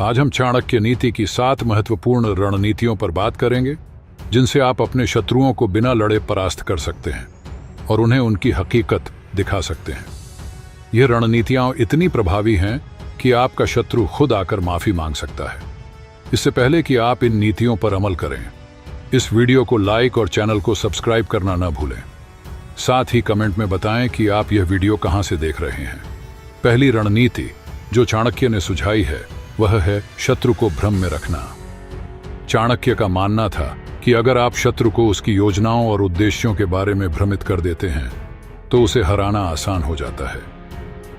आज हम चाणक्य नीति की 7 महत्वपूर्ण रणनीतियों पर बात करेंगे जिनसे आप अपने शत्रुओं को बिना लड़े परास्त कर सकते हैं और उन्हें उनकी हकीकत दिखा सकते हैं। ये रणनीतियां इतनी प्रभावी हैं कि आपका शत्रु खुद आकर माफी मांग सकता है। इससे पहले कि आप इन नीतियों पर अमल करें, इस वीडियो को लाइक और चैनल को सब्सक्राइब करना न भूलें। साथ ही कमेंट में बताएं कि आप यह वीडियो कहां से देख रहे हैं। पहली रणनीति जो चाणक्य ने सुझाई है वह है शत्रु को भ्रम में रखना। चाणक्य का मानना था कि अगर आप शत्रु को उसकी योजनाओं और उद्देश्यों के बारे में भ्रमित कर देते हैं तो उसे हराना आसान हो जाता है।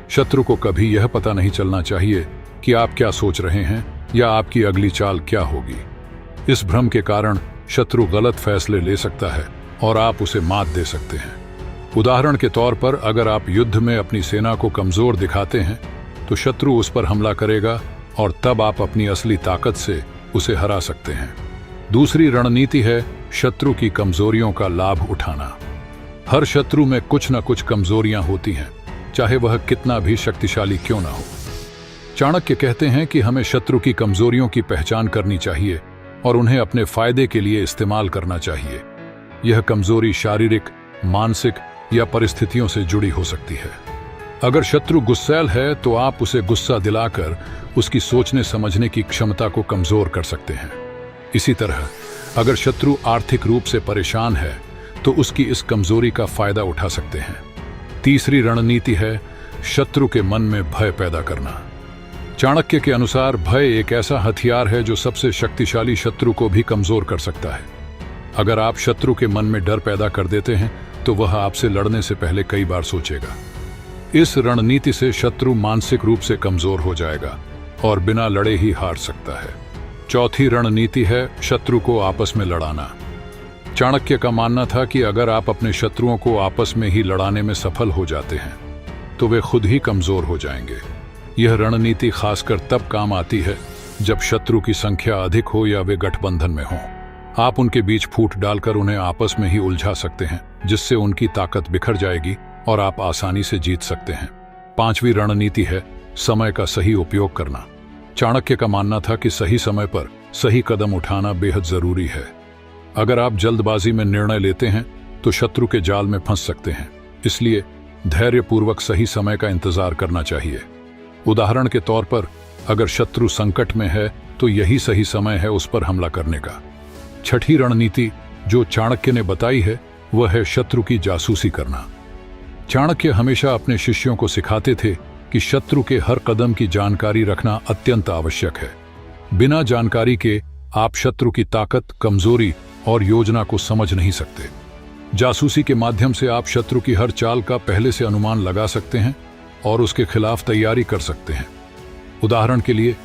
शत्रु को कभी यह पता नहीं चलना चाहिए कि आप क्या सोच रहे हैं या आपकी अगली चाल क्या होगी। इस भ्रम के कारण शत्रु गलत फैसले ले सकता है और आप उसे मात दे सकते हैं। उदाहरण के तौर पर अगर आप युद्ध में अपनी सेना को कमजोर दिखाते हैं तो शत्रु उस पर हमला करेगा और तब आप अपनी असली ताकत से उसे हरा सकते हैं। दूसरी रणनीति है शत्रु की कमजोरियों का लाभ उठाना। हर शत्रु में कुछ न कुछ कमजोरियां होती हैं, चाहे वह कितना भी शक्तिशाली क्यों ना हो। चाणक्य कहते हैं कि हमें शत्रु की कमजोरियों की पहचान करनी चाहिए और उन्हें अपने फायदे के लिए इस्तेमाल करना चाहिए। यह कमजोरी शारीरिक, मानसिक या परिस्थितियों से जुड़ी हो सकती है। अगर शत्रु गुस्सैल है तो आप उसे गुस्सा दिलाकर उसकी सोचने समझने की क्षमता को कमजोर कर सकते हैं। इसी तरह अगर शत्रु आर्थिक रूप से परेशान है तो उसकी इस कमजोरी का फायदा उठा सकते हैं। तीसरी रणनीति है शत्रु के मन में भय पैदा करना। चाणक्य के अनुसार भय एक ऐसा हथियार है जो सबसे शक्तिशाली शत्रु को भी कमजोर कर सकता है। अगर आप शत्रु के मन में डर पैदा कर देते हैं तो वह आपसे लड़ने से पहले कई बार सोचेगा। इस रणनीति से शत्रु मानसिक रूप से कमजोर हो जाएगा और बिना लड़े ही हार सकता है। चौथी रणनीति है शत्रु को आपस में लड़ाना। चाणक्य का मानना था कि अगर आप अपने शत्रुओं को आपस में ही लड़ाने में सफल हो जाते हैं तो वे खुद ही कमजोर हो जाएंगे। यह रणनीति खासकर तब काम आती है जब शत्रु की संख्या अधिक हो या वे गठबंधन में हों। आप उनके बीच फूट डालकर उन्हें आपस में ही उलझा सकते हैं, जिससे उनकी ताकत बिखर जाएगी और आप आसानी से जीत सकते हैं। पांचवी रणनीति है समय का सही उपयोग करना। चाणक्य का मानना था कि सही समय पर सही कदम उठाना बेहद जरूरी है। अगर आप जल्दबाजी में निर्णय लेते हैं तो शत्रु के जाल में फंस सकते हैं, इसलिए धैर्यपूर्वक सही समय का इंतजार करना चाहिए। उदाहरण के तौर पर अगर शत्रु संकट में है तो यही सही समय है उस पर हमला करने का। छठी रणनीति जो चाणक्य ने बताई है वह है शत्रु की जासूसी करना। चाणक्य हमेशा अपने शिष्यों को सिखाते थे कि शत्रु के हर कदम की जानकारी रखना अत्यंत आवश्यक है। बिना जानकारी के आप शत्रु की ताकत, कमजोरी और योजना को समझ नहीं सकते। जासूसी के माध्यम से आप शत्रु की हर चाल का पहले से अनुमान लगा सकते हैं और उसके खिलाफ तैयारी कर सकते हैं। उदाहरण के लिए,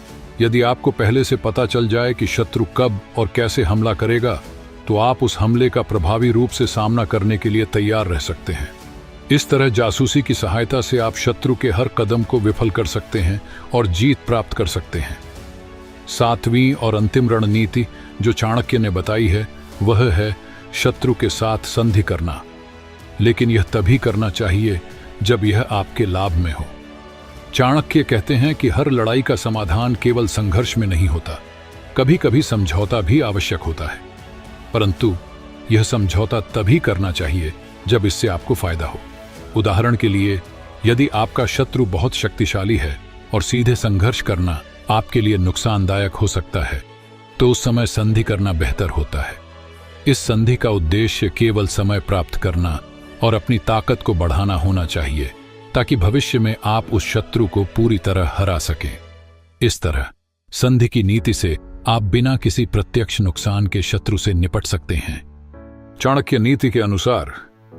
यदि आपको पहले से पता चल जाए कि शत्रु कब और कैसे हमला करेगा तो आप उस हमले का प्रभावी रूप से सामना करने के लिए तैयार रह सकते हैं। इस तरह जासूसी की सहायता से आप शत्रु के हर कदम को विफल कर सकते हैं और जीत प्राप्त कर सकते हैं। सातवीं और अंतिम रणनीति जो चाणक्य ने बताई है वह है शत्रु के साथ संधि करना, लेकिन यह तभी करना चाहिए जब यह आपके लाभ में हो। चाणक्य कहते हैं कि हर लड़ाई का समाधान केवल संघर्ष में नहीं होता, कभी कभी समझौता भी आवश्यक होता है, परंतु यह समझौता तभी करना चाहिए जब इससे आपको फायदा हो। उदाहरण के लिए, यदि आपका शत्रु बहुत शक्तिशाली है और सीधे संघर्ष करना आपके लिए नुकसानदायक हो सकता है तो उस समय संधि करना बेहतर होता है। इस संधि का उद्देश्य केवल समय प्राप्त करना और अपनी ताकत को बढ़ाना होना चाहिए ताकि भविष्य में आप उस शत्रु को पूरी तरह हरा सकें। इस तरह संधि की नीति से आप बिना किसी प्रत्यक्ष नुकसान के शत्रु से निपट सकते हैं। चाणक्य नीति के अनुसार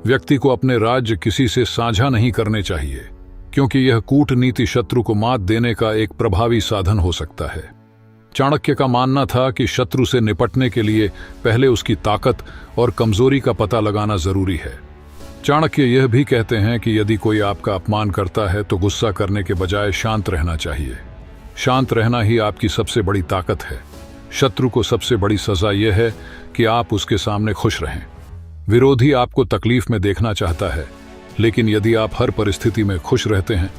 व्यक्ति को अपने राज्य किसी से साझा नहीं करने चाहिए, क्योंकि यह कूटनीति शत्रु को मात देने का एक प्रभावी साधन हो सकता है। चाणक्य का मानना था कि शत्रु से निपटने के लिए पहले उसकी ताकत और कमजोरी का पता लगाना जरूरी है। चाणक्य यह भी कहते हैं कि यदि कोई आपका अपमान करता है तो गुस्सा करने के बजाय शांत रहना चाहिए। शांत रहना ही आपकी सबसे बड़ी ताकत है। शत्रु को सबसे बड़ी सजा यह है कि आप उसके सामने खुश रहें। विरोधी आपको तकलीफ में देखना चाहता है, लेकिन यदि आप हर परिस्थिति में खुश रहते हैं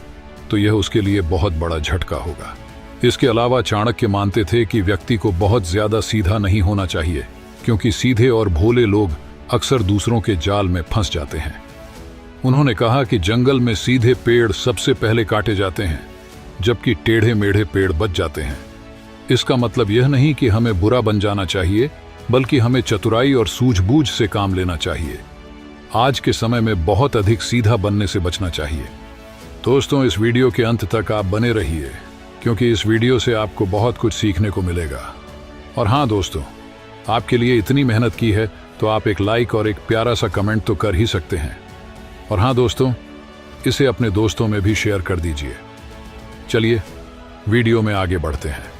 तो यह उसके लिए बहुत बड़ा झटका होगा। इसके अलावा चाणक्य मानते थे कि व्यक्ति को बहुत ज्यादा सीधा नहीं होना चाहिए, क्योंकि सीधे और भोले लोग अक्सर दूसरों के जाल में फंस जाते हैं। उन्होंने कहा कि जंगल में सीधे पेड़ सबसे पहले काटे जाते हैं, जबकि टेढ़े मेढ़े पेड़ बच जाते हैं। इसका मतलब यह नहीं कि हमें बुरा बन जाना चाहिए, बल्कि हमें चतुराई और सूझबूझ से काम लेना चाहिए। आज के समय में बहुत अधिक सीधा बनने से बचना चाहिए। दोस्तों, इस वीडियो के अंत तक आप बने रहिए, क्योंकि इस वीडियो से आपको बहुत कुछ सीखने को मिलेगा। और हाँ दोस्तों, आपके लिए इतनी मेहनत की है तो आप एक लाइक और एक प्यारा सा कमेंट तो कर ही सकते हैं। और हाँ दोस्तों, इसे अपने दोस्तों में भी शेयर कर दीजिए। चलिए वीडियो में आगे बढ़ते हैं।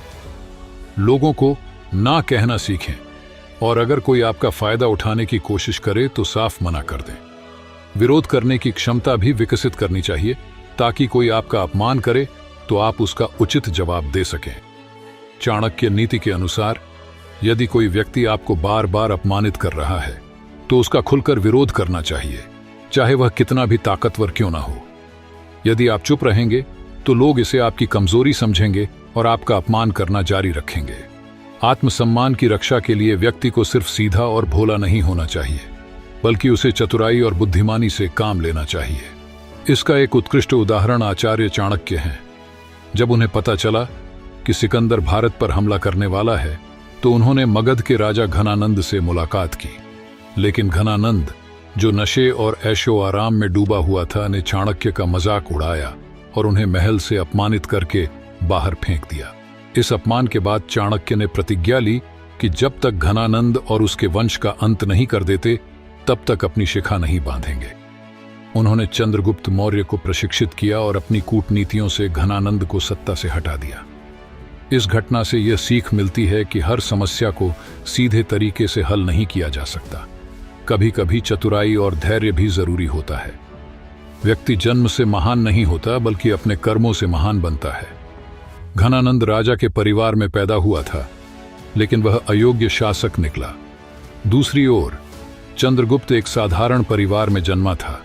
लोगों को ना कहना सीखें, और अगर कोई आपका फायदा उठाने की कोशिश करे तो साफ मना कर दें। विरोध करने की क्षमता भी विकसित करनी चाहिए, ताकि कोई आपका अपमान करे तो आप उसका उचित जवाब दे सकें। चाणक्य नीति के अनुसार यदि कोई व्यक्ति आपको बार बार अपमानित कर रहा है तो उसका खुलकर विरोध करना चाहिए, चाहे वह कितना भी ताकतवर क्यों ना हो। यदि आप चुप रहेंगे तो लोग इसे आपकी कमजोरी समझेंगे और आपका अपमान करना जारी रखेंगे। आत्मसम्मान की रक्षा के लिए व्यक्ति को सिर्फ सीधा और भोला नहीं होना चाहिए, बल्कि उसे चतुराई और बुद्धिमानी से काम लेना चाहिए। इसका एक उत्कृष्ट उदाहरण आचार्य चाणक्य हैं। जब उन्हें पता चला कि सिकंदर भारत पर हमला करने वाला है, तो उन्होंने मगध के राजा घनानंद से मुलाकात की। लेकिन घनानंद, जो नशे और ऐशो आराम में डूबा हुआ था, ने चाणक्य का मजाक उड़ाया और उन्हें महल से अपमानित करके बाहर फेंक दिया। इस अपमान के बाद चाणक्य ने प्रतिज्ञा ली कि जब तक घनानंद और उसके वंश का अंत नहीं कर देते, तब तक अपनी शिखा नहीं बांधेंगे। उन्होंने चंद्रगुप्त मौर्य को प्रशिक्षित किया और अपनी कूटनीतियों से घनानंद को सत्ता से हटा दिया। इस घटना से यह सीख मिलती है कि हर समस्या को सीधे तरीके से हल नहीं किया जा सकता। कभी कभी चतुराई और धैर्य भी जरूरी होता है। व्यक्ति जन्म से महान नहीं होता, बल्कि अपने कर्मों से महान बनता है। घनानंद राजा के परिवार में पैदा हुआ था, लेकिन वह अयोग्य शासक निकला। दूसरी ओर चंद्रगुप्त एक साधारण परिवार में जन्मा था,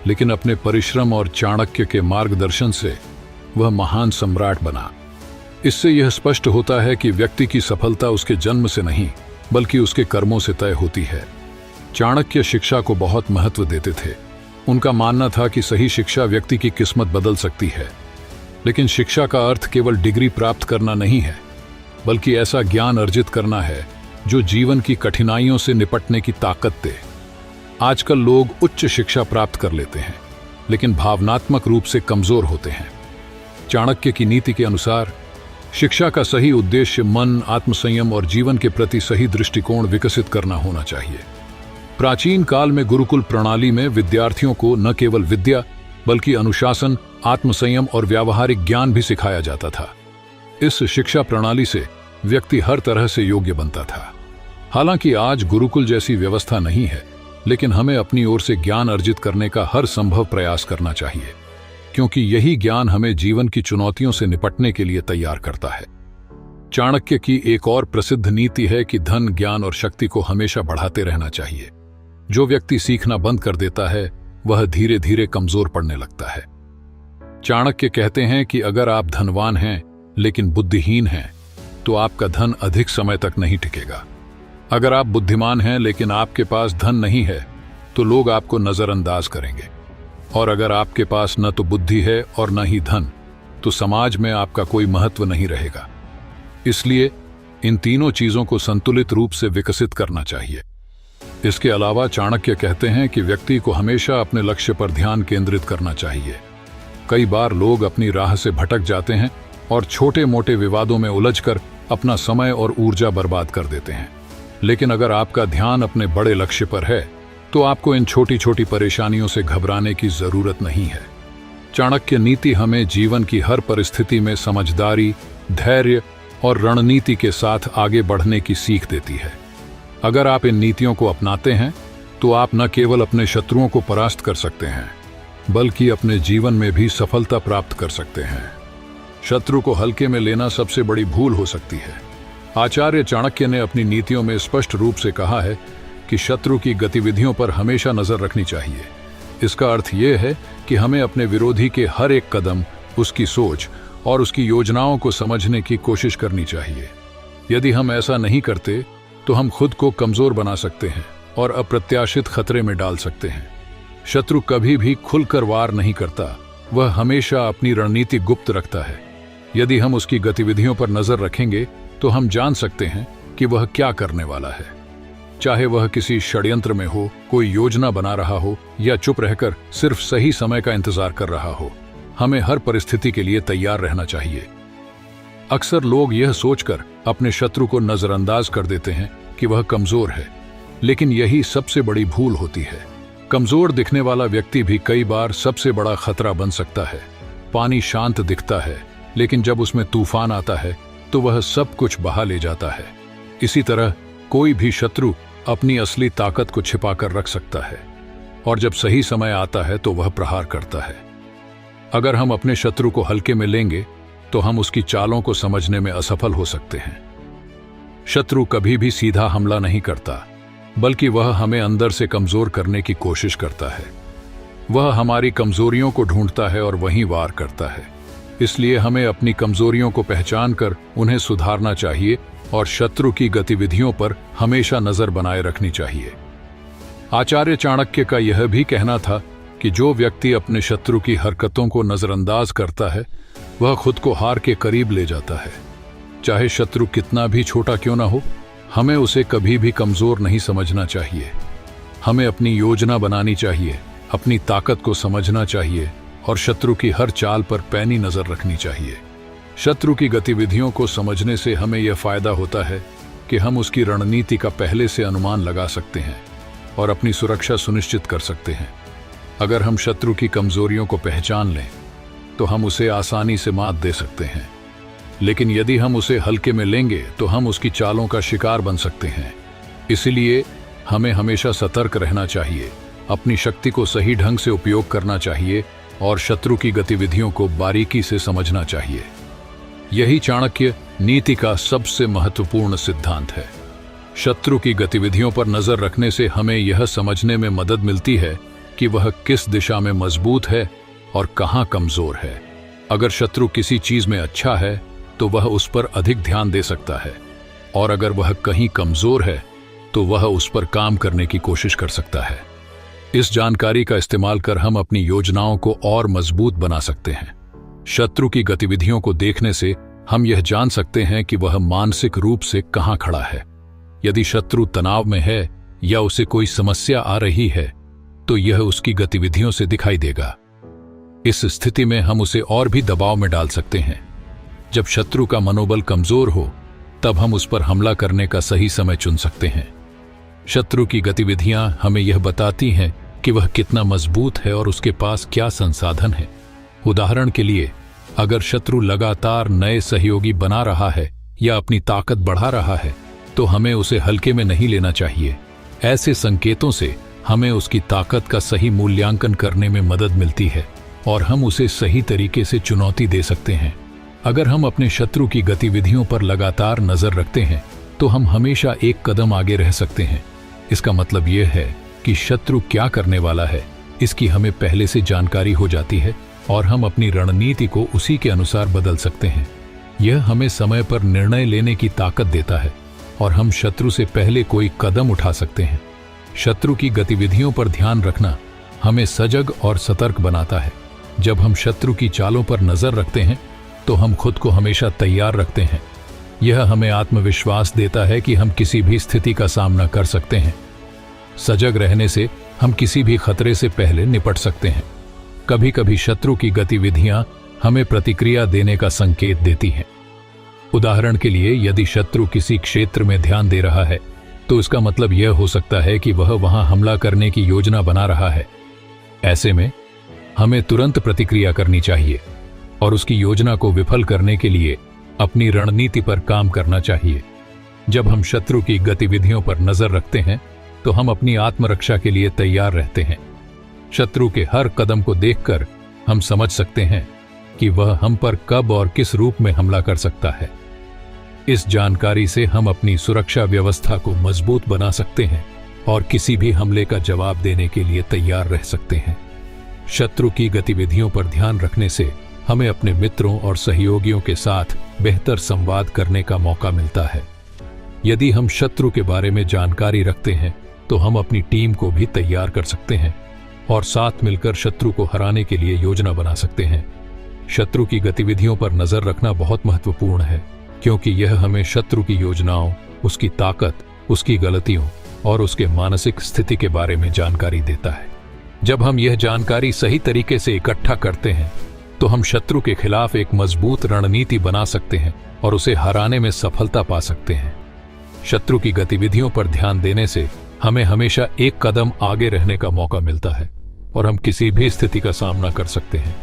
लेकिन अपने परिश्रम और चाणक्य के मार्गदर्शन से वह महान सम्राट बना। इससे यह स्पष्ट होता है कि व्यक्ति की सफलता उसके जन्म से नहीं, बल्कि उसके कर्मों से तय होती है। चाणक्य शिक्षा को बहुत महत्व देते थे। उनका मानना था कि सही शिक्षा व्यक्ति की किस्मत बदल सकती है। लेकिन शिक्षा का अर्थ केवल डिग्री प्राप्त करना नहीं है, बल्कि ऐसा ज्ञान अर्जित करना है जो जीवन की कठिनाइयों से निपटने की ताकत दे। आजकल लोग उच्च शिक्षा प्राप्त कर लेते हैं, लेकिन भावनात्मक रूप से कमजोर होते हैं। चाणक्य की नीति के अनुसार शिक्षा का सही उद्देश्य मन, आत्मसंयम और जीवन के प्रति सही दृष्टिकोण विकसित करना होना चाहिए। प्राचीन काल में गुरुकुल प्रणाली में विद्यार्थियों को न केवल विद्या, बल्कि अनुशासन, आत्मसंयम और व्यावहारिक ज्ञान भी सिखाया जाता था। इस शिक्षा प्रणाली से व्यक्ति हर तरह से योग्य बनता था। हालांकि आज गुरुकुल जैसी व्यवस्था नहीं है, लेकिन हमें अपनी ओर से ज्ञान अर्जित करने का हर संभव प्रयास करना चाहिए, क्योंकि यही ज्ञान हमें जीवन की चुनौतियों से निपटने के लिए तैयार करता है। चाणक्य की एक और प्रसिद्ध नीति है कि धन, ज्ञान और शक्ति को हमेशा बढ़ाते रहना चाहिए। जो व्यक्ति सीखना बंद कर देता है, वह धीरे धीरे कमजोर पड़ने लगता है। चाणक्य कहते हैं कि अगर आप धनवान हैं लेकिन बुद्धिहीन हैं, तो आपका धन अधिक समय तक नहीं टिकेगा। अगर आप बुद्धिमान हैं लेकिन आपके पास धन नहीं है, तो लोग आपको नजरअंदाज करेंगे। और अगर आपके पास न तो बुद्धि है और न ही धन, तो समाज में आपका कोई महत्व नहीं रहेगा। इसलिए इन तीनों चीजों को संतुलित रूप से विकसित करना चाहिए। इसके अलावा चाणक्य कहते हैं कि व्यक्ति को हमेशा अपने लक्ष्य पर ध्यान केंद्रित करना चाहिए। कई बार लोग अपनी राह से भटक जाते हैं और छोटे मोटे विवादों में उलझकर अपना समय और ऊर्जा बर्बाद कर देते हैं। लेकिन अगर आपका ध्यान अपने बड़े लक्ष्य पर है, तो आपको इन छोटी छोटी परेशानियों से घबराने की जरूरत नहीं है। चाणक्य नीति हमें जीवन की हर परिस्थिति में समझदारी, धैर्य और रणनीति के साथ आगे बढ़ने की सीख देती है। अगर आप इन नीतियों को अपनाते हैं, तो आप न केवल अपने शत्रुओं को परास्त कर सकते हैं, बल्कि अपने जीवन में भी सफलता प्राप्त कर सकते हैं। शत्रु को हल्के में लेना सबसे बड़ी भूल हो सकती है। आचार्य चाणक्य ने अपनी नीतियों में स्पष्ट रूप से कहा है कि शत्रु की गतिविधियों पर हमेशा नजर रखनी चाहिए। इसका अर्थ यह है कि हमें अपने विरोधी के हर एक कदम, उसकी सोच और उसकी योजनाओं को समझने की कोशिश करनी चाहिए। यदि हम ऐसा नहीं करते तो हम खुद को कमजोर बना सकते हैं और अप्रत्याशित खतरे में डाल सकते हैं। शत्रु कभी भी खुलकर वार नहीं करता, वह हमेशा अपनी रणनीति गुप्त रखता है। यदि हम उसकी गतिविधियों पर नजर रखेंगे तो हम जान सकते हैं कि वह क्या करने वाला है। चाहे वह किसी षड्यंत्र में हो, कोई योजना बना रहा हो या चुप रहकर सिर्फ सही समय का इंतजार कर रहा हो, हमें हर परिस्थिति के लिए तैयार रहना चाहिए। अक्सर लोग यह सोचकर अपने शत्रु को नजरअंदाज कर देते हैं कि वह कमजोर है, लेकिन यही सबसे बड़ी भूल होती है। कमजोर दिखने वाला व्यक्ति भी कई बार सबसे बड़ा खतरा बन सकता है। पानी शांत दिखता है, लेकिन जब उसमें तूफान आता है तो वह सब कुछ बहा ले जाता है। इसी तरह कोई भी शत्रु अपनी असली ताकत को छिपाकर रख सकता है और जब सही समय आता है तो वह प्रहार करता है। अगर हम अपने शत्रु को हल्के में लेंगे तो हम उसकी चालों को समझने में असफल हो सकते हैं। शत्रु कभी भी सीधा हमला नहीं करता, बल्कि वह हमें अंदर से कमजोर करने की कोशिश करता है। वह हमारी कमजोरियों को ढूंढता है और वहीं वार करता है। इसलिए हमें अपनी कमजोरियों को पहचान कर उन्हें सुधारना चाहिए और शत्रु की गतिविधियों पर हमेशा नजर बनाए रखनी चाहिए। आचार्य चाणक्य का यह भी कहना था कि जो व्यक्ति अपने शत्रु की हरकतों को नजरअंदाज करता है, वह खुद को हार के करीब ले जाता है। चाहे शत्रु कितना भी छोटा क्यों ना हो, हमें उसे कभी भी कमजोर नहीं समझना चाहिए। हमें अपनी योजना बनानी चाहिए, अपनी ताकत को समझना चाहिए और शत्रु की हर चाल पर पैनी नजर रखनी चाहिए। शत्रु की गतिविधियों को समझने से हमें यह फायदा होता है कि हम उसकी रणनीति का पहले से अनुमान लगा सकते हैं और अपनी सुरक्षा सुनिश्चित कर सकते हैं। अगर हम शत्रु की कमजोरियों को पहचान लें तो हम उसे आसानी से मात दे सकते हैं, लेकिन यदि हम उसे हल्के में लेंगे तो हम उसकी चालों का शिकार बन सकते हैं। इसलिए हमें हमेशा सतर्क रहना चाहिए, अपनी शक्ति को सही ढंग से उपयोग करना चाहिए और शत्रु की गतिविधियों को बारीकी से समझना चाहिए। यही चाणक्य नीति का सबसे महत्वपूर्ण सिद्धांत है। शत्रु की गतिविधियों पर नजर रखने से हमें यह समझने में मदद मिलती है कि वह किस दिशा में मजबूत है और कहां कमजोर है। अगर शत्रु किसी चीज में अच्छा है तो वह उस पर अधिक ध्यान दे सकता है, और अगर वह कहीं कमजोर है तो वह उस पर काम करने की कोशिश कर सकता है। इस जानकारी का इस्तेमाल कर हम अपनी योजनाओं को और मजबूत बना सकते हैं। शत्रु की गतिविधियों को देखने से हम यह जान सकते हैं कि वह मानसिक रूप से कहां खड़ा है। यदि शत्रु तनाव में है या उसे कोई समस्या आ रही है तो यह उसकी गतिविधियों से दिखाई देगा। इस स्थिति में हम उसे और भी दबाव में डाल सकते हैं। जब शत्रु का मनोबल कमजोर हो तब हम उस पर हमला करने का सही समय चुन सकते हैं। शत्रु की गतिविधियां हमें यह बताती हैं कि वह कितना मजबूत है और उसके पास क्या संसाधन है। उदाहरण के लिए, अगर शत्रु लगातार नए सहयोगी बना रहा है या अपनी ताकत बढ़ा रहा है तो हमें उसे हल्के में नहीं लेना चाहिए। ऐसे संकेतों से हमें उसकी ताकत का सही मूल्यांकन करने में मदद मिलती है और हम उसे सही तरीके से चुनौती दे सकते हैं। अगर हम अपने शत्रु की गतिविधियों पर लगातार नजर रखते हैं तो हम हमेशा एक कदम आगे रह सकते हैं। इसका मतलब यह है कि शत्रु क्या करने वाला है इसकी हमें पहले से जानकारी हो जाती है और हम अपनी रणनीति को उसी के अनुसार बदल सकते हैं। यह हमें समय पर निर्णय लेने की ताकत देता है और हम शत्रु से पहले कोई कदम उठा सकते हैं। शत्रु की गतिविधियों पर ध्यान रखना हमें सजग और सतर्क बनाता है। जब हम शत्रु की चालों पर नजर रखते हैं तो हम खुद को हमेशा तैयार रखते हैं। यह हमें आत्मविश्वास देता है कि हम किसी भी स्थिति का सामना कर सकते हैं। सजग रहने से हम किसी भी खतरे से पहले निपट सकते हैं। कभी कभी शत्रु की गतिविधियां हमें प्रतिक्रिया देने का संकेत देती हैं। उदाहरण के लिए, यदि शत्रु किसी क्षेत्र में ध्यान दे रहा है तो इसका मतलब यह हो सकता है कि वह वहां हमला करने की योजना बना रहा है। ऐसे में हमें तुरंत प्रतिक्रिया करनी चाहिए और उसकी योजना को विफल करने के लिए अपनी रणनीति पर काम करना चाहिए। जब हम शत्रु की गतिविधियों पर नजर रखते हैं तो हम अपनी आत्मरक्षा के लिए तैयार रहते हैं। शत्रु के हर कदम को देखकर हम समझ सकते हैं कि वह हम पर कब और किस रूप में हमला कर सकता है। इस जानकारी से हम अपनी सुरक्षा व्यवस्था को मजबूत बना सकते हैं और किसी भी हमले का जवाब देने के लिए तैयार रह सकते हैं। शत्रु की गतिविधियों पर ध्यान रखने से हमें अपने मित्रों और सहयोगियों के साथ बेहतर संवाद करने का मौका मिलता है। यदि हम शत्रु के बारे में जानकारी रखते हैं तो हम अपनी टीम को भी तैयार कर सकते हैं और साथ मिलकर शत्रु को हराने के लिए योजना बना सकते हैं। शत्रु की गतिविधियों पर नजर रखना बहुत महत्वपूर्ण है, क्योंकि यह हमें शत्रु की योजनाओं, उसकी ताकत, उसकी गलतियों और उसके मानसिक स्थिति के बारे में जानकारी देता है। जब हम यह जानकारी सही तरीके से इकट्ठा करते हैं तो हम शत्रु के खिलाफ एक मजबूत रणनीति बना सकते हैं और उसे हराने में सफलता पा सकते हैं। शत्रु की गतिविधियों पर ध्यान देने से हमें हमेशा एक कदम आगे रहने का मौका मिलता है और हम किसी भी स्थिति का सामना कर सकते हैं।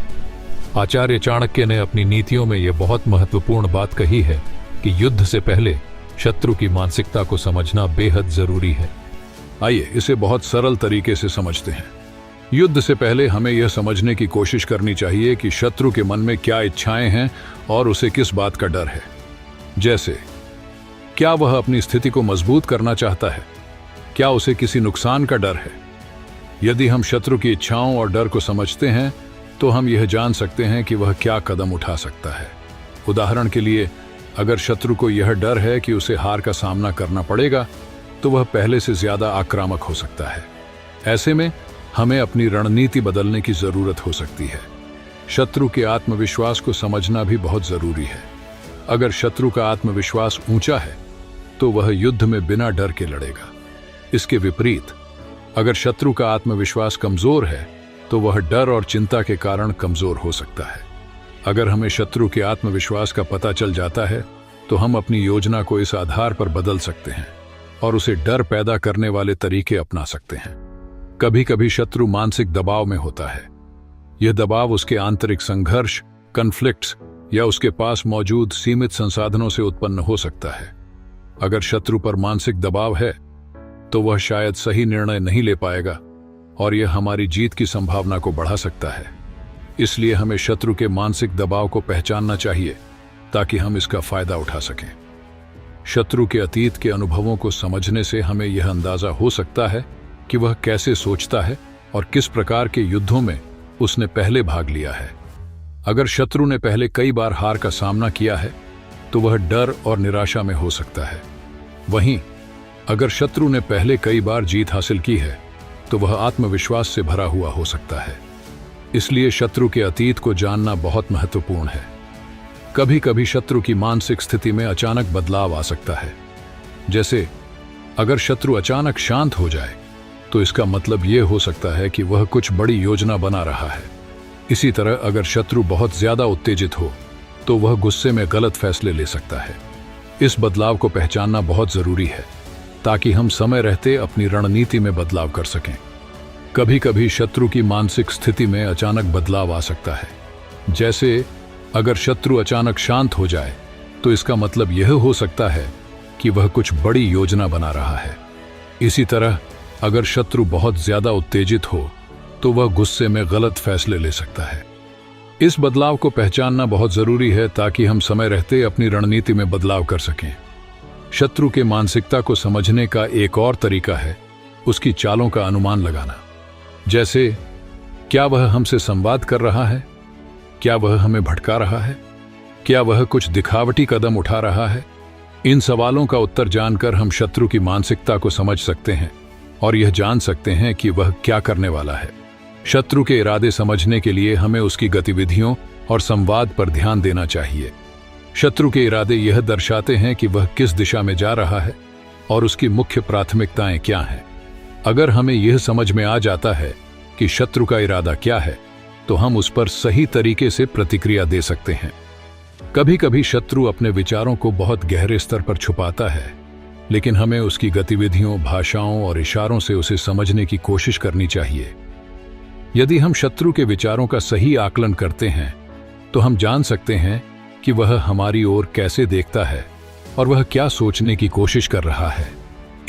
आचार्य चाणक्य ने अपनी नीतियों में यह बहुत महत्वपूर्ण बात कही है कि युद्ध से पहले शत्रु की मानसिकता को समझना बेहद जरूरी है। आइए इसे बहुत सरल तरीके से समझते हैं। युद्ध से पहले हमें यह समझने की कोशिश करनी चाहिए कि शत्रु के मन में क्या इच्छाएं हैं और उसे किस बात का डर है। जैसे, क्या वह अपनी स्थिति को मजबूत करना चाहता है? क्या उसे किसी नुकसान का डर है? यदि हम शत्रु की इच्छाओं और डर को समझते हैं तो हम यह जान सकते हैं कि वह क्या कदम उठा सकता है। उदाहरण के लिए, अगर शत्रु को यह डर है कि उसे हार का सामना करना पड़ेगा तो वह पहले से ज्यादा आक्रामक हो सकता है। ऐसे में हमें अपनी रणनीति बदलने की जरूरत हो सकती है। शत्रु के आत्मविश्वास को समझना भी बहुत जरूरी है। अगर शत्रु का आत्मविश्वास ऊंचा है तो वह युद्ध में बिना डर के लड़ेगा। इसके विपरीत, अगर शत्रु का आत्मविश्वास कमजोर है तो वह डर और चिंता के कारण कमजोर हो सकता है। अगर हमें शत्रु के आत्मविश्वास का पता चल जाता है तो हम अपनी योजना को इस आधार पर बदल सकते हैं और उसे डर पैदा करने वाले तरीके अपना सकते हैं। कभी कभी शत्रु मानसिक दबाव में होता है। यह दबाव उसके आंतरिक संघर्ष, कॉन्फ्लिक्ट्स या उसके पास मौजूद सीमित संसाधनों से उत्पन्न हो सकता है। अगर शत्रु पर मानसिक दबाव है तो वह शायद सही निर्णय नहीं ले पाएगा और यह हमारी जीत की संभावना को बढ़ा सकता है। इसलिए हमें शत्रु के मानसिक दबाव को पहचानना चाहिए ताकि हम इसका फायदा उठा सकें। शत्रु के अतीत के अनुभवों को समझने से हमें यह अंदाजा हो सकता है कि वह कैसे सोचता है और किस प्रकार के युद्धों में उसने पहले भाग लिया है। अगर शत्रु ने पहले कई बार हार का सामना किया है तो वह डर और निराशा में हो सकता है। वहीं अगर शत्रु ने पहले कई बार जीत हासिल की है तो वह आत्मविश्वास से भरा हुआ हो सकता है। इसलिए शत्रु के अतीत को जानना बहुत महत्वपूर्ण है। कभी कभी शत्रु की मानसिक स्थिति में अचानक बदलाव आ सकता है। जैसे, अगर शत्रु अचानक शांत हो जाए तो इसका मतलब यह हो सकता है कि वह कुछ बड़ी योजना बना रहा है। इसी तरह अगर शत्रु बहुत ज्यादा उत्तेजित हो तो वह गुस्से में गलत फैसले ले सकता है। इस बदलाव को पहचानना बहुत जरूरी है ताकि हम समय रहते अपनी रणनीति में बदलाव कर सकें। कभी कभी शत्रु की मानसिक स्थिति में अचानक बदलाव आ सकता है। जैसे, अगर शत्रु अचानक शांत हो जाए तो इसका मतलब यह हो सकता है कि वह कुछ बड़ी योजना बना रहा है। इसी तरह अगर शत्रु बहुत ज्यादा उत्तेजित हो तो वह गुस्से में गलत फैसले ले सकता है। इस बदलाव को पहचानना बहुत जरूरी है ताकि हम समय रहते अपनी रणनीति में बदलाव कर सकें। शत्रु के मानसिकता को समझने का एक और तरीका है उसकी चालों का अनुमान लगाना। जैसे, क्या वह हमसे संवाद कर रहा है? क्या वह हमें भटका रहा है? क्या वह कुछ दिखावटी कदम उठा रहा है? इन सवालों का उत्तर जानकर हम शत्रु की मानसिकता को समझ सकते हैं और यह जान सकते हैं कि वह क्या करने वाला है। शत्रु के इरादे समझने के लिए हमें उसकी गतिविधियों और संवाद पर ध्यान देना चाहिए। शत्रु के इरादे यह दर्शाते हैं कि वह किस दिशा में जा रहा है और उसकी मुख्य प्राथमिकताएं क्या हैं। अगर हमें यह समझ में आ जाता है कि शत्रु का इरादा क्या है तो हम उस पर सही तरीके से प्रतिक्रिया दे सकते हैं। कभी कभी शत्रु अपने विचारों को बहुत गहरे स्तर पर छुपाता है, लेकिन हमें उसकी गतिविधियों, भाषाओं और इशारों से उसे समझने की कोशिश करनी चाहिए। यदि हम शत्रु के विचारों का सही आकलन करते हैं तो हम जान सकते हैं कि वह हमारी ओर कैसे देखता है और वह क्या सोचने की कोशिश कर रहा है।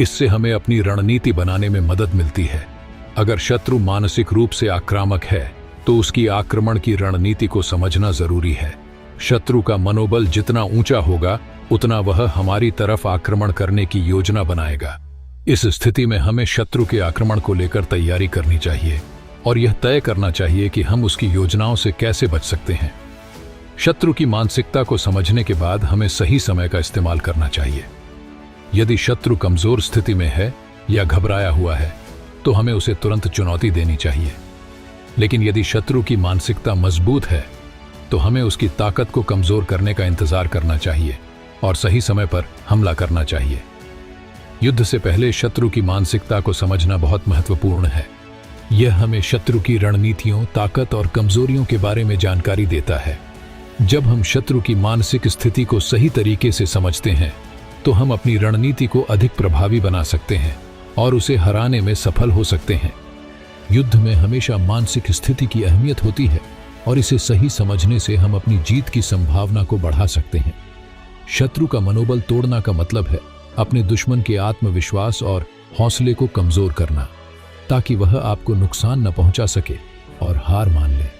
इससे हमें अपनी रणनीति बनाने में मदद मिलती है। अगर शत्रु मानसिक रूप से आक्रामक है तो उसकी आक्रमण की रणनीति को समझना जरूरी है। शत्रु का मनोबल जितना ऊंचा होगा उतना वह हमारी तरफ आक्रमण करने की योजना बनाएगा। इस स्थिति में हमें शत्रु के आक्रमण को लेकर तैयारी करनी चाहिए और यह तय करना चाहिए कि हम उसकी योजनाओं से कैसे बच सकते हैं। शत्रु की मानसिकता को समझने के बाद हमें सही समय का इस्तेमाल करना चाहिए। यदि शत्रु कमजोर स्थिति में है या घबराया हुआ है तो हमें उसे तुरंत चुनौती देनी चाहिए। लेकिन यदि शत्रु की मानसिकता मजबूत है तो हमें उसकी ताकत को कमजोर करने का इंतजार करना चाहिए और सही समय पर हमला करना चाहिए। युद्ध से पहले शत्रु की मानसिकता को समझना बहुत महत्वपूर्ण है। यह हमें शत्रु की रणनीतियों, ताकत और कमजोरियों के बारे में जानकारी देता है। जब हम शत्रु की मानसिक स्थिति को सही तरीके से समझते हैं तो हम अपनी रणनीति को अधिक प्रभावी बना सकते हैं और उसे हराने में सफल हो सकते हैं। युद्ध में हमेशा मानसिक स्थिति की अहमियत होती है और इसे सही समझने से हम अपनी जीत की संभावना को बढ़ा सकते हैं। शत्रु का मनोबल तोड़ना का मतलब है अपने दुश्मन के आत्मविश्वास और हौसले को कमजोर करना, ताकि वह आपको नुकसान न पहुंचा सके और हार मान ले।